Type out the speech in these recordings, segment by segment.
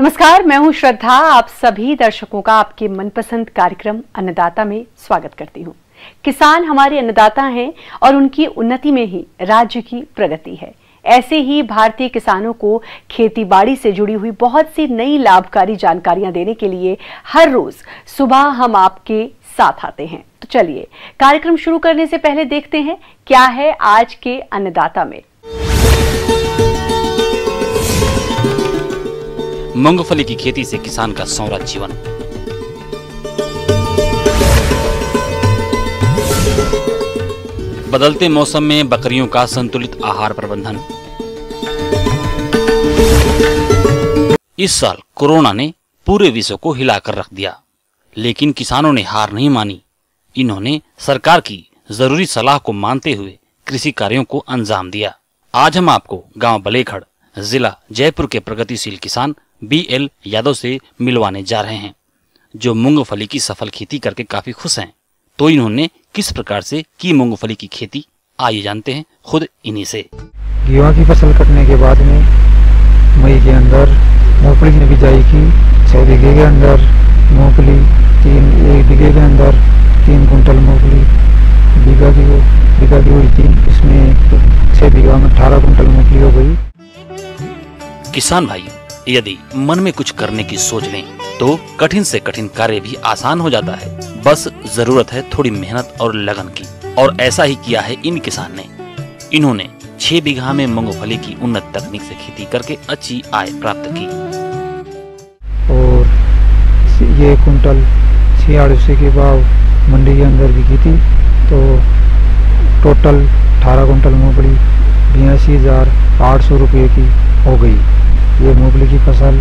नमस्कार, मैं हूं श्रद्धा। आप सभी दर्शकों का आपके मनपसंद कार्यक्रम अन्नदाता में स्वागत करती हूं। किसान हमारे अन्नदाता हैं और उनकी उन्नति में ही राज्य की प्रगति है। ऐसे ही भारतीय किसानों को खेती बाड़ी से जुड़ी हुई बहुत सी नई लाभकारी जानकारियां देने के लिए हर रोज सुबह हम आपके साथ आते हैं। तो चलिए कार्यक्रम शुरू करने से पहले देखते हैं क्या है आज के अन्नदाता में। मूंगफली की खेती से किसान का संवरा जीवन। बदलते मौसम में बकरियों का संतुलित आहार प्रबंधन। इस साल कोरोना ने पूरे विश्व को हिलाकर रख दिया, लेकिन किसानों ने हार नहीं मानी। इन्होंने सरकार की जरूरी सलाह को मानते हुए कृषि कार्यों को अंजाम दिया। आज हम आपको गांव बलेखड़, जिला जयपुर के प्रगतिशील किसान BL यादव से मिलवाने जा रहे हैं, जो मूंगफली की सफल खेती करके काफी खुश हैं। तो इन्होंने किस प्रकार से की मूंगफली की खेती, आइए जानते हैं खुद इन्हीं से। गेहूं की फसल कटने के बाद में मई के अंदर मूंगफली की बिजाई की। 6 बीघे के अंदर मूंगफली, 1 बीघे के अंदर 3 कुंटल मूंगफली बीघा की हुई थी। इसमें 6 बीघा में 18 कुंटल मूंगफली हो गई। किसान भाई, यदि मन में कुछ करने की सोच लें तो कठिन से कठिन कार्य भी आसान हो जाता है। बस जरूरत है थोड़ी मेहनत और लगन की, और ऐसा ही किया है इन किसान ने। इन्होंने 6 बीघा में मूंगफली की उन्नत तकनीक से खेती करके अच्छी आय प्राप्त की। और ये कुंटल 46 के भाव मंडी के अंदर बिकी थी। तो टोटल 18 कुंटल मूंगफली 82,800 रुपये की हो गई। ये मूंगफली की फसल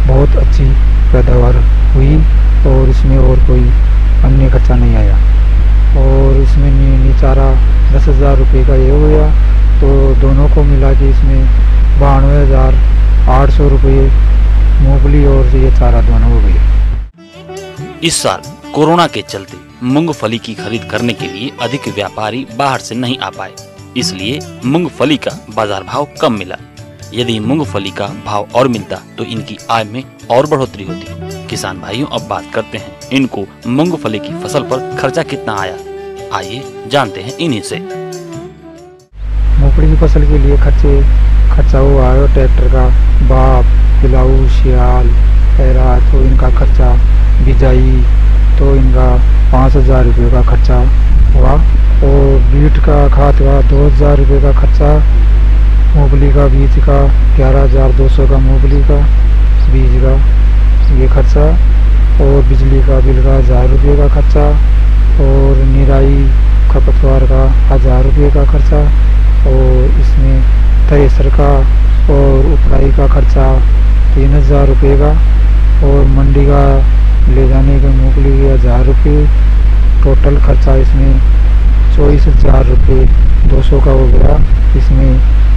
बहुत अच्छी पैदावार हुई और इसमें और कोई अन्य खर्चा नहीं आया। और इसमें निचारा 10,000 रुपये का ये हो गया। तो दोनों को मिला के इसमें 92,800 रुपये मूंगफली और ये चारा दोनों हो गए। इस साल कोरोना के चलते मूंगफली की खरीद करने के लिए अधिक व्यापारी बाहर से नहीं आ पाए, इसलिए मूंगफली का बाजार भाव कम मिला। यदि मूंगफली का भाव और मिलता तो इनकी आय में और बढ़ोतरी होती। किसान भाइयों, अब बात करते हैं इनको मूंगफली की फसल पर खर्चा कितना आया, आइए जानते हैं इन्हीं से। मूंगफली की फसल के लिए खर्चा हुआ है ट्रैक्टर का, बाप, पिलाऊ, सियाल, पैरा, तो इनका खर्चा, बिजाई, तो इनका 5,000 रुपये का खर्चा हुआ। और बीट का, खाद का 2,000 रुपये का खर्चा। मूंगफली का बीज का 11,200 का मूंगफली का बीज का ये खर्चा। और बिजली का बिल का 1,000 रुपये का खर्चा। और निराई खपतवार का 1,000 रुपये का खर्चा। और इसमें थ्रेसर का और उपराई का खर्चा 3,000 रुपये का। और मंडी का ले जाने के मूंगफली के 1,000 रुपये। टोटल खर्चा इसमें 24,000 रुपये 200 का हो गया। इसमें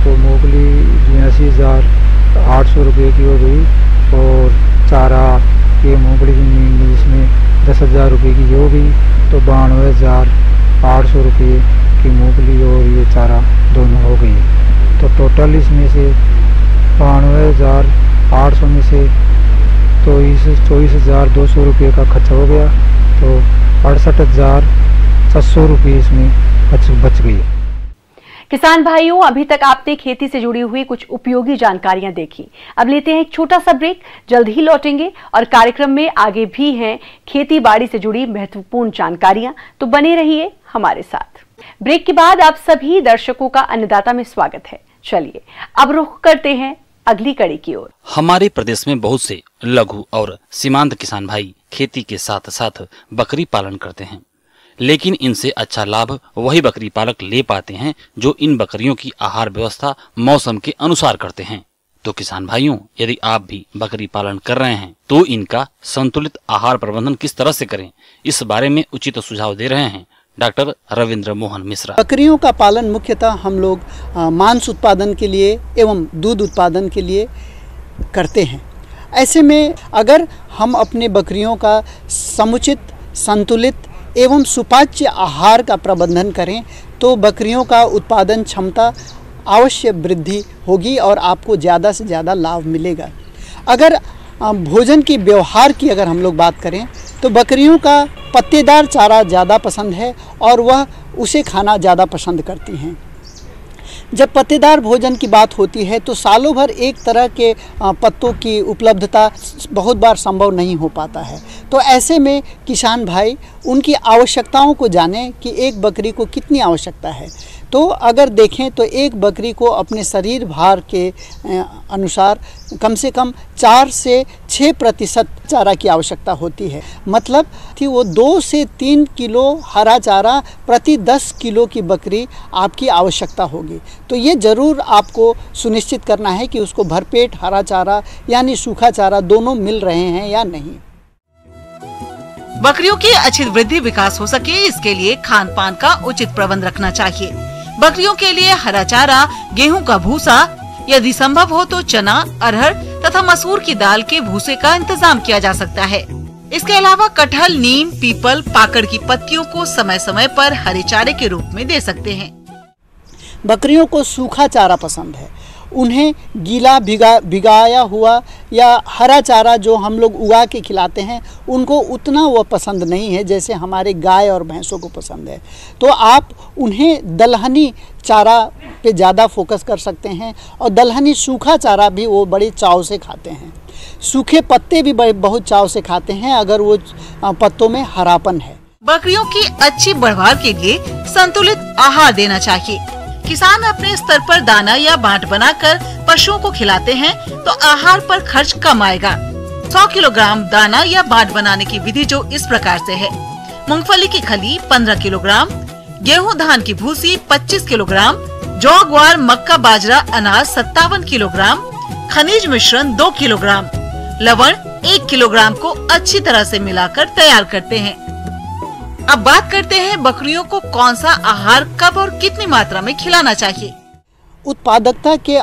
तो मूंगफली 82,800 रुपये की हो गई। और चारा के मूंगफली की इसमें 10,000 रुपये की हो गई। तो 92,800 रुपये की मूंगफली और ये चारा दोनों हो गई। तो टोटल इसमें से 92,800 में से तो 24,200 रुपये का खर्चा हो गया। तो 68,600 रुपये इसमें बच गई। किसान भाइयों, अभी तक आपने खेती से जुड़ी हुई कुछ उपयोगी जानकारियां देखी। अब लेते हैं एक छोटा सा ब्रेक, जल्द ही लौटेंगे और कार्यक्रम में आगे भी हैं खेती बाड़ी से जुड़ी महत्वपूर्ण जानकारियां, तो बने रहिए हमारे साथ। ब्रेक के बाद आप सभी दर्शकों का अन्नदाता में स्वागत है। चलिए अब रुख करते हैं अगली कड़ी की ओर। हमारे प्रदेश में बहुत से लघु और सीमांत किसान भाई खेती के साथ साथ बकरी पालन करते हैं, लेकिन इनसे अच्छा लाभ वही बकरी पालक ले पाते हैं जो इन बकरियों की आहार व्यवस्था मौसम के अनुसार करते हैं। तो किसान भाइयों, यदि आप भी बकरी पालन कर रहे हैं तो इनका संतुलित आहार प्रबंधन किस तरह से करें, इस बारे में उचित सुझाव दे रहे हैं डॉक्टर रविंद्र मोहन मिश्रा। बकरियों का पालन मुख्यतः हम लोग मांस उत्पादन के लिए एवं दूध उत्पादन के लिए करते हैं। ऐसे में अगर हम अपने बकरियों का समुचित, संतुलित एवं सुपाच्य आहार का प्रबंधन करें तो बकरियों का उत्पादन क्षमता अवश्य वृद्धि होगी और आपको ज़्यादा से ज़्यादा लाभ मिलेगा। अगर भोजन की व्यवहार की अगर हम लोग बात करें तो बकरियों का पत्तेदार चारा ज़्यादा पसंद है और वह उसे खाना ज़्यादा पसंद करती हैं। जब पत्तेदार भोजन की बात होती है तो सालों भर एक तरह के पत्तों की उपलब्धता बहुत बार संभव नहीं हो पाता है। तो ऐसे में किसान भाई उनकी आवश्यकताओं को जानें कि एक बकरी को कितनी आवश्यकता है। तो अगर देखें तो एक बकरी को अपने शरीर भार के अनुसार कम से कम 4 से 6% चारा की आवश्यकता होती है। मतलब कि वो 2 से 3 किलो हरा चारा प्रति 10 किलो की बकरी आपकी आवश्यकता होगी। तो ये ज़रूर आपको सुनिश्चित करना है कि उसको भरपेट हरा चारा यानी सूखा चारा दोनों मिल रहे हैं या नहीं। बकरियों की अच्छी वृद्धि विकास हो सके, इसके लिए खान पान का उचित प्रबंध रखना चाहिए। बकरियों के लिए हरा चारा, गेहूं का भूसा, यदि संभव हो तो चना, अरहर तथा मसूर की दाल के भूसे का इंतजाम किया जा सकता है। इसके अलावा कटहल, नीम, पीपल, पाकड़ की पत्तियों को समय समय पर हरे चारे के रूप में दे सकते हैं। बकरियों को सूखा चारा पसंद है। उन्हें गीला भिगाया हुआ या हरा चारा जो हम लोग उगा के खिलाते हैं उनको उतना वो पसंद नहीं है जैसे हमारे गाय और भैंसों को पसंद है। तो आप उन्हें दलहनी चारा पे ज़्यादा फोकस कर सकते हैं और दलहनी सूखा चारा भी वो बड़े चाव से खाते हैं। सूखे पत्ते भी बहुत चाव से खाते हैं अगर वो पत्तों में हरापन है। बकरियों की अच्छी बढ़वार के लिए संतुलित आहार देना चाहिए। किसान अपने स्तर पर दाना या बाट बनाकर पशुओं को खिलाते हैं तो आहार पर खर्च कम आएगा। 100 किलोग्राम दाना या बाट बनाने की विधि जो इस प्रकार से है: मूंगफली की खली 15 किलोग्राम, गेहूं धान की भूसी 25 किलोग्राम, जौ ग्वार मक्का बाजरा अनाज 57 किलोग्राम, खनिज मिश्रण 2 किलोग्राम, लवण 1 किलोग्राम को अच्छी तरह से मिलाकर तैयार करते हैं। अब बात करते हैं बकरियों को कौन सा आहार कब और कितनी मात्रा में खिलाना चाहिए। उत्पादकता के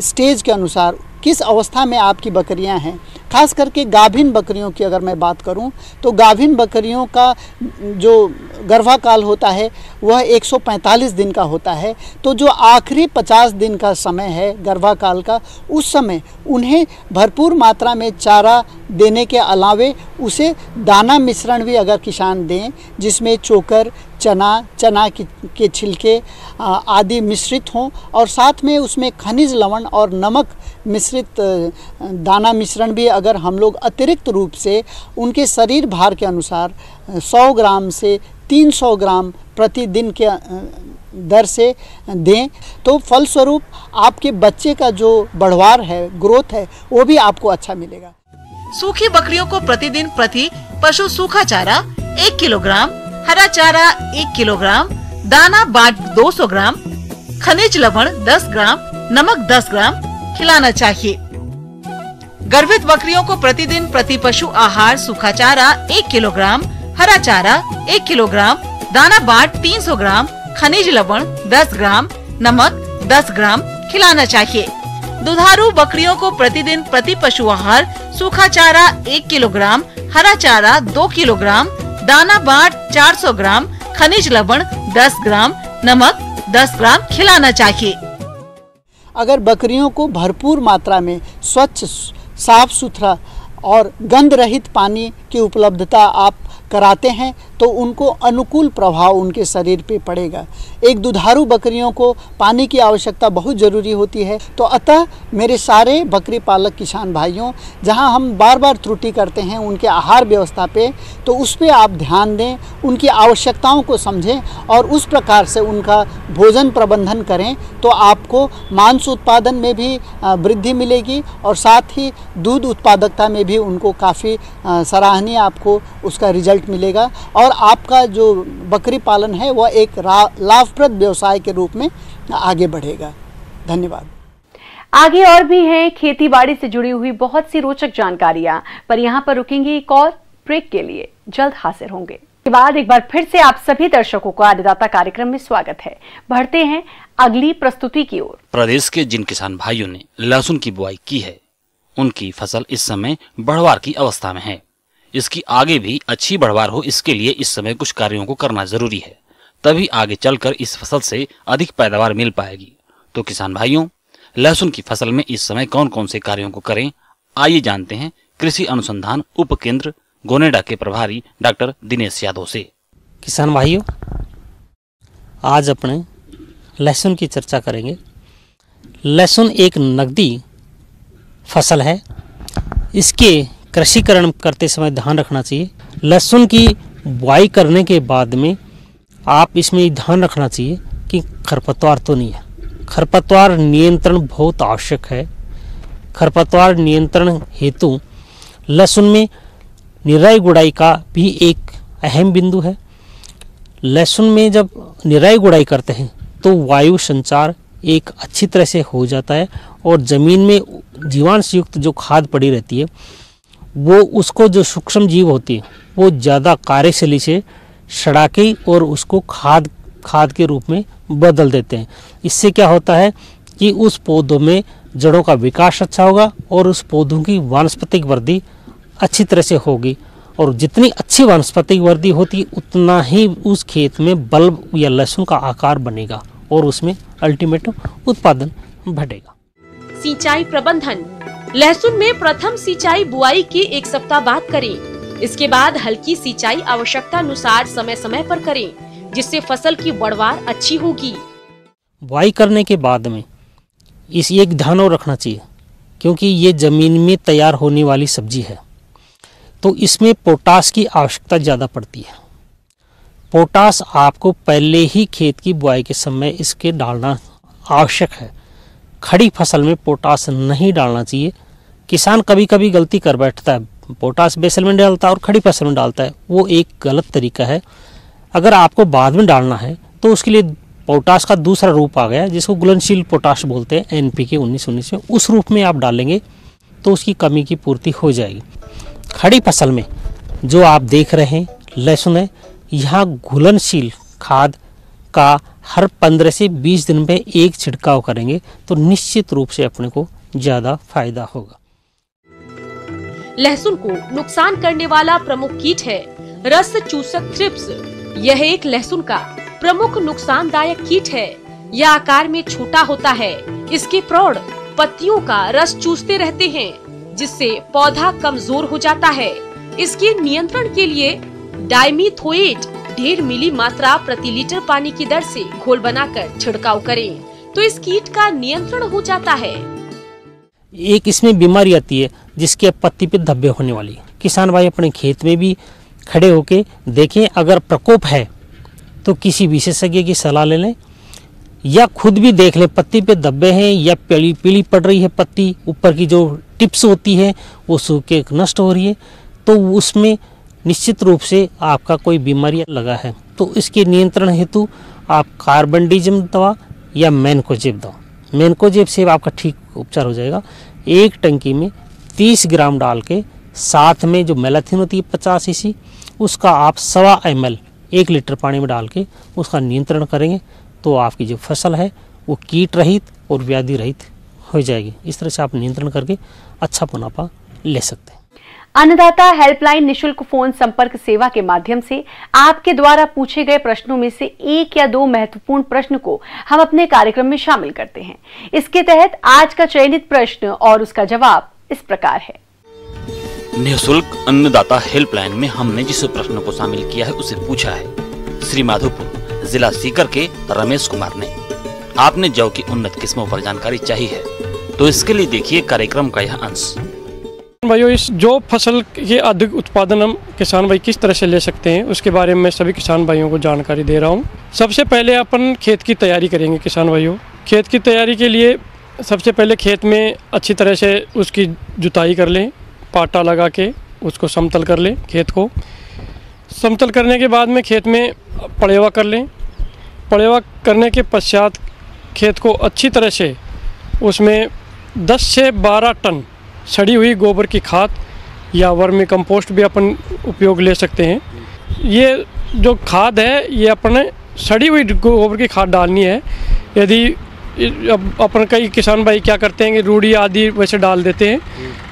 स्टेज के अनुसार किस अवस्था में आपकी बकरियां हैं, खास करके गाभिन बकरियों की अगर मैं बात करूं तो गाभिन बकरियों का जो गर्भाकाल होता है वह 145 दिन का होता है। तो जो आखिरी 50 दिन का समय है गर्भाकाल का, उस समय उन्हें भरपूर मात्रा में चारा देने के अलावे उसे दाना मिश्रण भी अगर किसान दें जिसमें चोकर, चना के छिलके आदि मिश्रित हों और साथ में उसमें खनिज, लवण और नमक मिश्रित दाना मिश्रण भी अगर हम लोग अतिरिक्त रूप से उनके शरीर भार के अनुसार 100 ग्राम से 300 ग्राम प्रतिदिन के दर से दें तो फलस्वरूप आपके बच्चे का जो बढ़वार है, ग्रोथ है, वो भी आपको अच्छा मिलेगा। सूखी बकरियों को प्रतिदिन प्रति पशु सूखा चारा 1 किलोग्राम, हरा चारा 1 किलोग्राम, दाना बाट 200 ग्राम, खनिज लवण 10 ग्राम, नमक 10 ग्राम खिलाना चाहिए। गर्भित बकरियों को प्रतिदिन प्रति पशु आहार सूखा चारा 1 किलोग्राम, हरा चारा 1 किलोग्राम, दाना बाट 300 ग्राम, खनिज लवण 10 ग्राम, नमक 10 ग्राम खिलाना चाहिए। दुधारू बकरियों को प्रतिदिन प्रति पशु आहार सूखा चारा 1 किलोग्राम, हरा चारा 2 किलोग्राम, दाना बाट 400 ग्राम, खनिज लवण 10 ग्राम, नमक 10 ग्राम खिलाना चाहिए। अगर बकरियों को भरपूर मात्रा में स्वच्छ, साफ सुथरा और गंध रहित पानी की उपलब्धता आप कराते हैं तो उनको अनुकूल प्रभाव उनके शरीर पे पड़ेगा। एक दुधारू बकरियों को पानी की आवश्यकता बहुत ज़रूरी होती है। तो अतः मेरे सारे बकरी पालक किसान भाइयों, जहां हम बार बार त्रुटि करते हैं उनके आहार व्यवस्था पे, तो उस पे आप ध्यान दें, उनकी आवश्यकताओं को समझें और उस प्रकार से उनका भोजन प्रबंधन करें तो आपको मांस उत्पादन में भी वृद्धि मिलेगी और साथ ही दूध उत्पादकता में भी उनको काफ़ी सराहनीय आपको उसका रिजल्ट मिलेगा और आपका जो बकरी पालन है वह एक लाभप्रद व्यवसाय के रूप में आगे बढ़ेगा। धन्यवाद। आगे और भी हैं खेती बाड़ी से जुड़ी हुई बहुत सी रोचक जानकारियां, पर यहाँ पर रुकेंगे एक और ब्रेक के लिए, जल्द हाजिर होंगे। के बाद एक बार फिर से आप सभी दर्शकों का अन्नदाता कार्यक्रम में स्वागत है। बढ़ते हैं अगली प्रस्तुति की ओर। प्रदेश के जिन किसान भाइयों ने लहसुन की बुआई की है उनकी फसल इस समय बढ़वार की अवस्था में है। इसकी आगे भी अच्छी बढ़वार हो, इसके लिए इस समय कुछ कार्यों को करना जरूरी है, तभी आगे चलकर इस फसल से अधिक पैदावार मिल पाएगी। तो किसान भाइयों, लहसुन की फसल में इस समय कौन कौन से कार्यों को करें, आइए जानते हैं कृषि अनुसंधान उप केंद्र गोनेडा के प्रभारी डॉक्टर दिनेश यादव से। किसान भाइयों, आज अपने लहसुन की चर्चा करेंगे। लहसुन एक नकदी फसल है। इसके कृषिकरण करते समय ध्यान रखना चाहिए। लहसुन की बुआई करने के बाद में आप इसमें ध्यान रखना चाहिए कि खरपतवार तो नहीं है। खरपतवार नियंत्रण बहुत आवश्यक है। खरपतवार नियंत्रण हेतु लहसुन में निराई गुड़ाई का भी एक अहम बिंदु है। लहसुन में जब निराई गुड़ाई करते हैं तो वायु संचार एक अच्छी तरह से हो जाता है और ज़मीन में जीवांश युक्त जो खाद पड़ी रहती है वो उसको जो सूक्ष्म जीव होती है वो ज़्यादा कार्यशैली से सड़ा के और उसको खाद के रूप में बदल देते हैं। इससे क्या होता है कि उस पौधों में जड़ों का विकास अच्छा होगा और उस पौधों की वानस्पतिक वृद्धि अच्छी तरह से होगी और जितनी अच्छी वानस्पतिक वृद्धि होती उतना ही उस खेत में बल्ब या लहसुन का आकार बनेगा और उसमें अल्टीमेट उत्पादन बढ़ेगा। सिंचाई प्रबंधन। लहसुन में प्रथम सिंचाई बुआई के 1 सप्ताह बाद करें। इसके बाद हल्की सिंचाई आवश्यकता अनुसार समय समय पर करें, जिससे फसल की बढ़वार अच्छी होगी। बुआई करने के बाद में इस एक ध्यान और रखना चाहिए, क्योंकि ये जमीन में तैयार होने वाली सब्जी है तो इसमें पोटास की आवश्यकता ज़्यादा पड़ती है। पोटास आपको पहले ही खेत की बुआई के समय इसके डालना आवश्यक है। खड़ी फसल में पोटास नहीं डालना चाहिए। किसान कभी कभी गलती कर बैठता है, पोटास बेसल में डालता है और खड़ी फसल में डालता है। वो एक गलत तरीका है। अगर आपको बाद में डालना है तो उसके लिए पोटास का दूसरा रूप आ गया जिसको घुलनशील पोटाश बोलते हैं, NPK 1919 में। उस रूप में आप डालेंगे तो उसकी कमी की पूर्ति हो जाएगी। खड़ी फसल में जो आप देख रहे हैं लहसुन है, यहाँ घुलनशील खाद का हर 15 से 20 दिन में एक छिड़काव करेंगे तो निश्चित रूप से अपने को ज्यादा फायदा होगा। लहसुन को नुकसान करने वाला प्रमुख कीट है रस चूसक थ्रिप्स। यह एक लहसुन का प्रमुख नुकसानदायक कीट है। यह आकार में छोटा होता है। इसके प्रौढ़ पत्तियों का रस चूसते रहते हैं, जिससे पौधा कमजोर हो जाता है। इसके नियंत्रण के लिए डाइमिथोएट 1.5 मिली मात्रा प्रति लीटर पानी की दर से घोल बनाकर छिड़काव करें तो इस कीट का नियंत्रण हो जाता है। एक इसमें बीमारी आती है जिसके पत्ती पे धब्बे होने वाली। किसान भाई अपने खेत में भी खड़े होके देखें, अगर प्रकोप है तो किसी विशेषज्ञ की सलाह ले लें या खुद भी देख लें पत्ती पे धब्बे हैं या पीली पड़ रही है पत्ती, ऊपर की जो टिप्स होती है वो सूख के नष्ट हो रही है, तो उसमें निश्चित रूप से आपका कोई बीमारी लगा है। तो इसके नियंत्रण हेतु आप कार्बनडिजिम दवा या मैनकोजेब दवा, मैनकोजेब से आपका ठीक उपचार हो जाएगा। एक टंकी में 30 ग्राम डाल के साथ में जो मेलाथिन होती है 50 cc, उसका आप 1.25 ml 1 लीटर पानी में डाल के उसका नियंत्रण करेंगे तो आपकी जो फसल है वो कीट रहित और व्याधि रहित हो जाएगी। इस तरह से आप नियंत्रण करके अच्छा मुनाफा ले सकते हैं। अन्नदाता हेल्पलाइन निशुल्क फोन संपर्क सेवा के माध्यम से आपके द्वारा पूछे गए प्रश्नों में से 1 या 2 महत्वपूर्ण प्रश्न को हम अपने कार्यक्रम में शामिल करते हैं। इसके तहत आज का चयनित प्रश्न और उसका जवाब इस प्रकार है। निःशुल्क अन्नदाता हेल्पलाइन में हमने जिस प्रश्न को शामिल किया है उसे पूछा है श्री माधोपुर जिला सीकर के रमेश कुमार ने। आपने जौ की उन्नत किस्मों पर जानकारी चाहिए है तो इसके लिए देखिए कार्यक्रम का यह अंश। भाइयों, इस जौ फसल के अधिक उत्पादन हम किसान भाई किस तरह से ले सकते हैं उसके बारे में सभी किसान भाइयों को जानकारी दे रहा हूँ। सबसे पहले अपन खेत की तैयारी करेंगे किसान भाइयों। खेत की तैयारी के लिए सबसे पहले खेत में अच्छी तरह से उसकी जुताई कर लें, पाटा लगा के उसको समतल कर लें। खेत को समतल करने के बाद में खेत में पड़ेवा कर लें। पड़ेवा करने के पश्चात खेत को अच्छी तरह से उसमें 10 से 12 टन सड़ी हुई गोबर की खाद या वर्मी कंपोस्ट भी अपन उपयोग ले सकते हैं। ये जो खाद है ये अपने सड़ी हुई गोबर की खाद डालनी है। यदि अब अपन कई किसान भाई क्या करते हैं कि रूढ़ी आदि वैसे डाल देते हैं,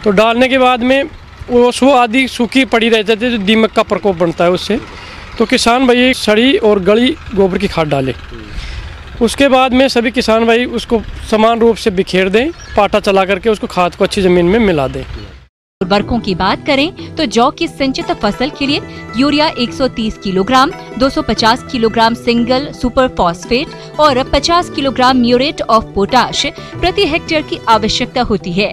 तो डालने के बाद में वो आदि सूखी पड़ी रह जाती है, जो दीमक का प्रकोप बनता है उससे। तो किसान भाई सड़ी और गली गोबर की खाद डालें। उसके बाद में सभी किसान भाई उसको समान रूप से बिखेर दें, पाटा चला करके उसको खाद को अच्छी ज़मीन में मिला दें। उर्वरकों की बात करें तो जौ की सिंचित फसल के लिए urea 130 kilogram, 250 kilogram single super phosphate और 50 किलोग्राम म्यूरेट ऑफ पोटाश प्रति हेक्टेयर की आवश्यकता होती है।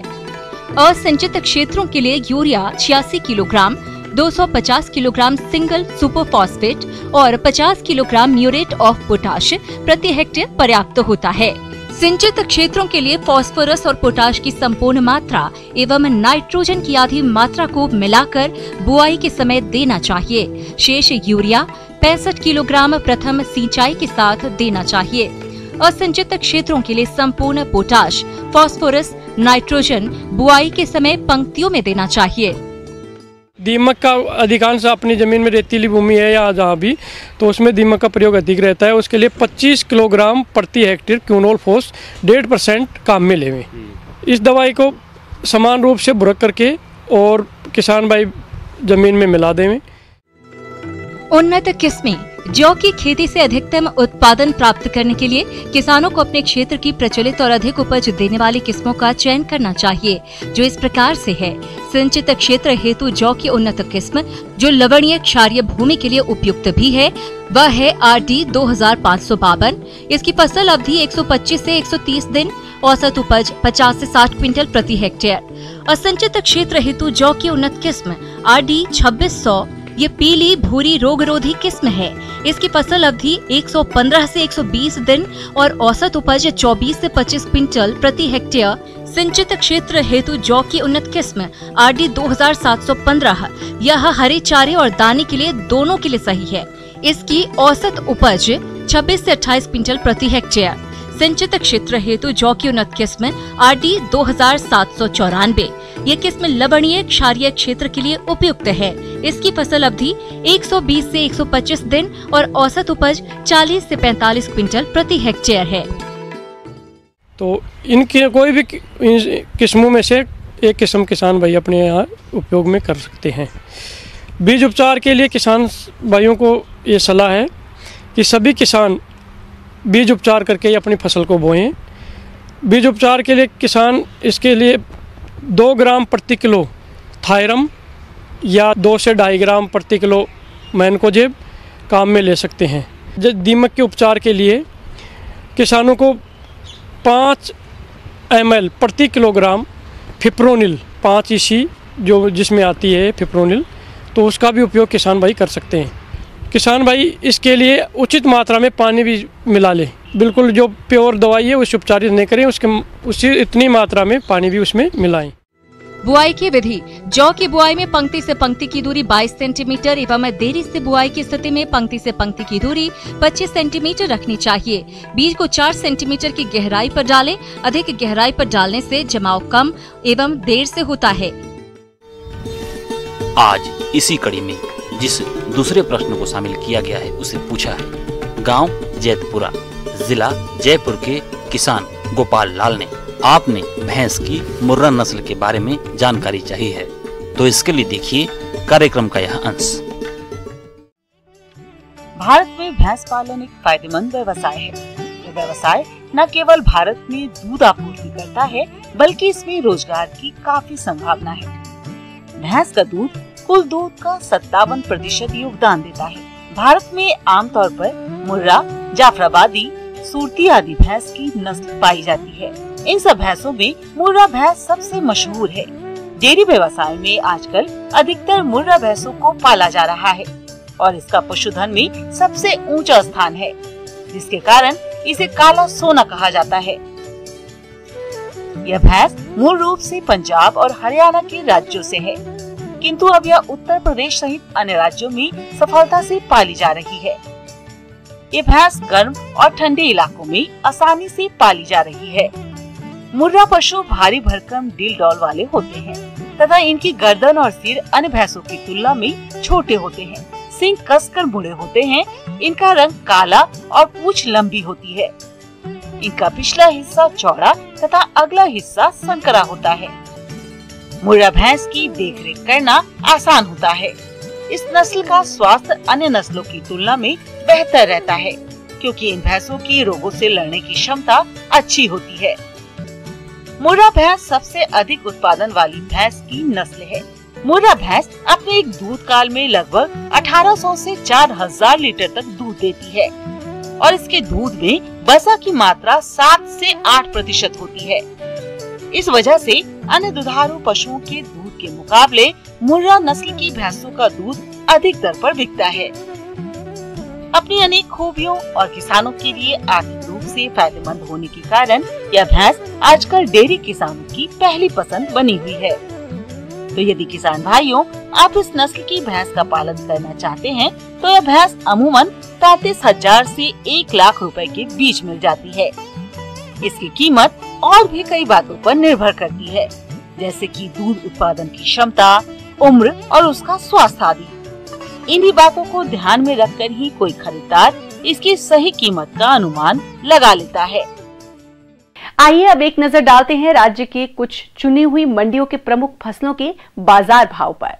असिंचित क्षेत्रों के लिए urea 86 kilogram, 250 kilogram single super phosphate और 50 किलोग्राम म्यूरेट ऑफ पोटाश प्रति हेक्टेयर पर्याप्त होता है। सिंचित क्षेत्रों के लिए फास्फोरस और पोटाश की संपूर्ण मात्रा एवं नाइट्रोजन की आधी मात्रा को मिलाकर बुआई के समय देना चाहिए। शेष यूरिया 65 किलोग्राम प्रथम सिंचाई के साथ देना चाहिए। असिंचित क्षेत्रों के लिए संपूर्ण पोटाश, फास्फोरस, नाइट्रोजन बुआई के समय पंक्तियों में देना चाहिए। दीमक का अधिकांश अपनी ज़मीन में रेतीली भूमि है या जहाँ भी, तो उसमें दीमक का प्रयोग अधिक रहता है। उसके लिए 25 किलोग्राम प्रति हेक्टेयर क्विनोल फोस 1.5% काम में लेवे। इस दवाई को समान रूप से बुरक करके और किसान भाई ज़मीन में मिला देवें। उन्नत किस्में जौ की खेती से अधिकतम उत्पादन प्राप्त करने के लिए किसानों को अपने क्षेत्र की प्रचलित और अधिक उपज देने वाली किस्मों का चयन करना चाहिए, जो इस प्रकार से है। सिंचित क्षेत्र हेतु जौ की उन्नत किस्म जो लवणीय क्षारीय भूमि के लिए उपयुक्त भी है वह है RD 2552। इसकी फसल अवधि 125 से 130 दिन, औसत उपज 50 से 60 क्विंटल प्रति हेक्टेयर। असिंचित क्षेत्र हेतु जौ की उन्नत किस्म RD 2600 ये पीली भूरी रोगरोधी किस्म है। इसकी फसल अवधि 115 से 120 दिन और औसत उपज 24 से 25 क्विंटल प्रति हेक्टेयर। सिंचित क्षेत्र हेतु जौ की उन्नत किस्म RD 2715 यह हरे चारे और दाने के लिए दोनों के लिए सही है। इसकी औसत उपज 26 से 28 क्विंटल प्रति हेक्टेयर। सिंचित क्षेत्र हेतु जौ की उन्नत किस्म RD 2794 ये किस्म लवणीय क्षारीय क्षेत्र के लिए उपयुक्त है। इसकी फसल अवधि 120 से 125 दिन और औसत उपज 40 से 45 क्विंटल प्रति हेक्टेयर है। तो इनके कोई भी किस्मों में से एक किस्म किसान भाई अपने यहाँ उपयोग में कर सकते हैं। बीज उपचार के लिए किसान भाइयों को ये सलाह है कि सभी किसान बीज उपचार करके ही अपनी फसल को बोएं। बीज उपचार के लिए किसान इसके लिए 2 ग्राम प्रति किलो थायरम या 2 से 2.5 ग्राम प्रति किलो मैनकोजेब काम में ले सकते हैं। दीमक के उपचार के लिए किसानों को 5 ml प्रति किलोग्राम फिप्रोनिल 5 EC जो जिसमें आती है फिप्रोनिल, तो उसका भी उपयोग किसान भाई कर सकते हैं। किसान भाई इसके लिए उचित मात्रा में पानी भी मिला लें। बिल्कुल जो प्योर दवाई है उसे उपचारित नहीं करें, उसी इतनी मात्रा में पानी भी उसमें मिलाएं। बुआई की विधि। जौ की बुआई में पंक्ति से पंक्ति की दूरी 22 सेंटीमीटर एवं देरी से बुआई की स्थिति में पंक्ति से पंक्ति की दूरी 25 सेंटीमीटर रखनी चाहिए। बीज को 4 सेंटीमीटर की गहराई पर डालें। अधिक गहराई पर डालने से जमाव कम एवं देर से होता है। आज इसी कड़ी में जिस दूसरे प्रश्न को शामिल किया गया है उसे पूछा है गांव जैतपुरा, जिला जयपुर के किसान गोपाल लाल ने। आपने भैंस की मुर्रा नस्ल के बारे में जानकारी चाहिए है, तो इसके लिए देखिए कार्यक्रम का यह अंश। भारत में भैंस पालन एक फायदेमंद व्यवसाय है। यह व्यवसाय न केवल भारत में दूध आपूर्ति करता है, बल्कि इसमें रोजगार की काफी संभावना है। भैंस का दूध कुल दूध का 57% योगदान देता है। भारत में आमतौर पर मुर्रा, जाफराबादी, सूरती आदि भैंस की नस्ल पाई जाती है। इन सब भैंसों में मुर्रा भैंस सबसे मशहूर है। डेयरी व्यवसाय में आजकल अधिकतर मुर्रा भैंसों को पाला जा रहा है और इसका पशुधन में सबसे ऊंचा स्थान है, जिसके कारण इसे काला सोना कहा जाता है। यह भैंस मूल रूप से पंजाब और हरियाणा के राज्यों से है, किंतु अब यह उत्तर प्रदेश सहित अन्य राज्यों में सफलता से पाली जा रही है। ये भैंस गर्म और ठंडे इलाकों में आसानी से पाली जा रही है। मुर्रा पशु भारी भरकम डील डॉल वाले होते हैं तथा इनकी गर्दन और सिर अन्य भैंसों की तुलना में छोटे होते हैं। सींग कसकर मुड़े होते हैं। इनका रंग काला और पूंछ लंबी होती है। इनका पिछला हिस्सा चौड़ा तथा अगला हिस्सा संकरा होता है। मुर्रा भैंस की देखरेख करना आसान होता है। इस नस्ल का स्वास्थ्य अन्य नस्लों की तुलना में बेहतर रहता है, क्योंकि इन भैंसों की रोगों से लड़ने की क्षमता अच्छी होती है। मुर्रा भैंस सबसे अधिक उत्पादन वाली भैंस की नस्ल है। मुर्रा भैंस अपने एक दूध काल में लगभग 1800 से 4000 लीटर तक दूध देती है और इसके दूध में वसा की मात्रा 7 से 8% होती है। इस वजह से अन्य दुधारू पशुओं के दूध के मुकाबले मुर्रा नस्ल की भैंसों का दूध अधिक दर पर बिकता है। अपनी अनेक खूबियों और किसानों के लिए आर्थिक रूप से फायदेमंद होने के कारण यह भैंस आजकल डेयरी किसानों की पहली पसंद बनी हुई है। तो यदि किसान भाइयों आप इस नस्ल की भैंस का पालन करना चाहते हैं तो यह भैंस अमूमन 35,000 से 1 लाख रुपए के बीच मिल जाती है। इसकी कीमत और भी कई बातों पर निर्भर करती है, जैसे कि दूध उत्पादन की क्षमता, उम्र और उसका स्वास्थ्य आदि। इन्हीं बातों को ध्यान में रखकर ही कोई खरीदार इसकी सही कीमत का अनुमान लगा लेता है। आइए अब एक नजर डालते हैं राज्य के कुछ चुनी हुई मंडियों के प्रमुख फसलों के बाजार भाव पर।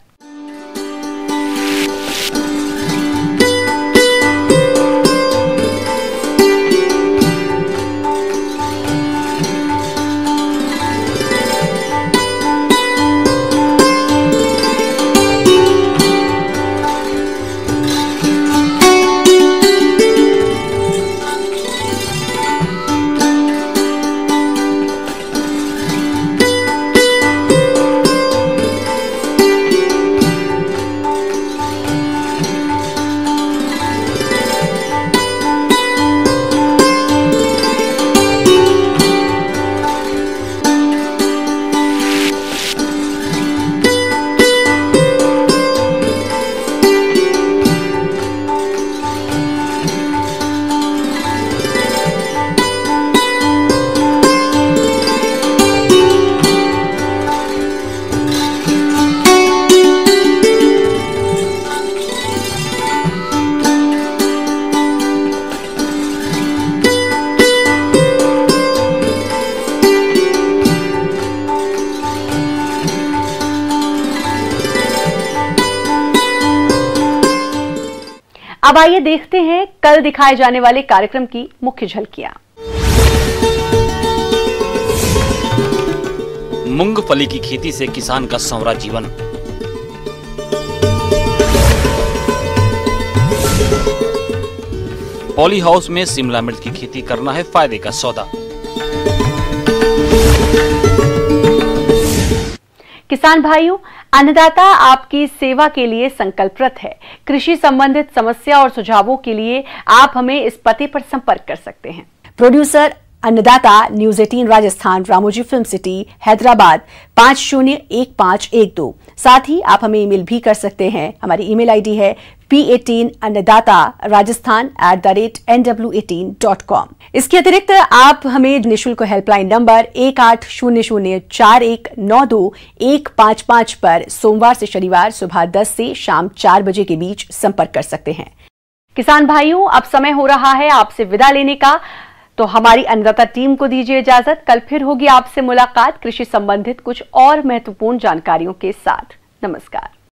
अब आइए देखते हैं कल दिखाए जाने वाले कार्यक्रम की मुख्य झलकियां। मूंगफली की खेती से किसान का संवरा जीवन। पॉली हाउस में शिमला मिर्च की खेती करना है फायदे का सौदा। किसान भाइयों, अन्नदाता आपकी सेवा के लिए संकल्परत है। कृषि संबंधित समस्या और सुझावों के लिए आप हमें इस पते पर संपर्क कर सकते हैं। प्रोड्यूसर अन्नदाता, news 18 Rajasthan, Ramoji film city, Hyderabad 501512। साथ ही आप हमें ईमेल भी कर सकते हैं। हमारी ईमेल आईडी है p18annadatarajasthan@nw18.com। इसके अतिरिक्त आप हमें निःशुल्क हेल्पलाइन नंबर 18004192 पर सोमवार से शनिवार सुबह 10 से शाम 4 बजे के बीच संपर्क कर सकते हैं। किसान भाइयों, अब समय हो रहा है आपसे विदा लेने का, तो हमारी अन्नदाता टीम को दीजिए इजाजत। कल फिर होगी आपसे मुलाकात कृषि संबंधित कुछ और महत्वपूर्ण जानकारियों के साथ। नमस्कार।